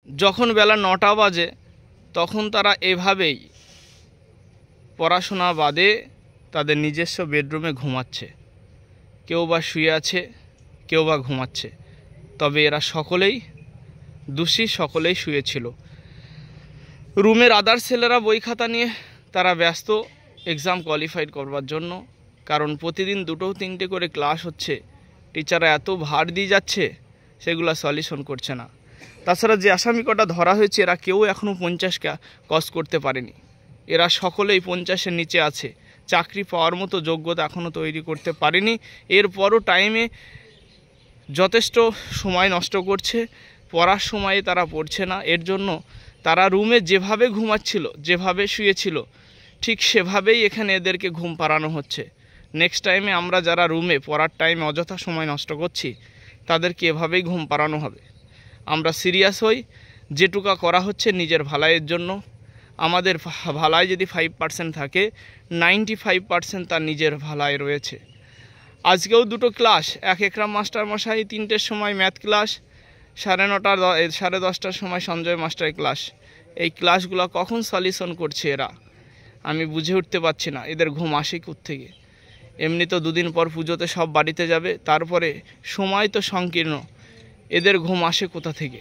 যখন বেলা 9টা বাজে তখন তারা এভাবেই পড়াশোনা বাদে তাদের নিজস্ব বেডরুমে ঘুমাচ্ছে। কেউ বা শুয়ে আছে, কেউ বা ঘুমাচ্ছে। তবে এরা সকলেই দোষী, সকলেই শুয়েছিল। রুমের আদার ছেলেরা বই খাতা নিয়ে তারা ব্যস্ত এক্সাম কোয়ালিফাইড করবার জন্য। কারণ প্রতিদিন 2-3টে করে ক্লাস হচ্ছে, টিচাররা এত ভার দিয়ে যাচ্ছে, সেগুলো সলিউশন করছে না। তাছাড়া যে আসামি কটা ধরা হয়েছে এরা কেউ এখনও 50কে ক্রস করতে পারেনি। এরা সকলেই 50-এর নিচে আছে, চাকরি পাওয়ার মতো যোগ্যতা এখনও তৈরি করতে পারেনি। এরপরও টাইমে যথেষ্ট সময় নষ্ট করছে, পড়ার সময়ে তারা পড়ছে না। এর জন্য তারা রুমে যেভাবে ঘুমাচ্ছিল, যেভাবে শুয়েছিল, ঠিক সেভাবেই এখানে এদেরকে ঘুম পাড়ানো হচ্ছে। নেক্সট টাইমে আমরা যারা রুমে পড়ার টাইমে অযথা সময় নষ্ট করছি তাদেরকে এভাবেই ঘুম পাড়ানো হবে। আমরা সিরিয়াস হই, যেটুকা করা হচ্ছে নিজের ভালাইয়ের জন্য। আমাদের ভালাই যদি 5% থাকে, 95% তার নিজের ভালাই রয়েছে। আজকেও 2টো ক্লাস, এক একরাম মাস্টার মশাই 3টের সময় ম্যাথ ক্লাস, 9:30 10:30টার সময় সঞ্জয় মাস্টারের ক্লাস। এই ক্লাসগুলো কখন সলিউশন করছে এরা, আমি বুঝে উঠতে পারছি না। এদের ঘুম আসে কোত্থেকে? এমনি তো 2 দিন পর পুজোতে সব বাড়িতে যাবে, তারপরে সময় তো সংকীর্ণ, এদের ঘুম আসে কোথা থেকে?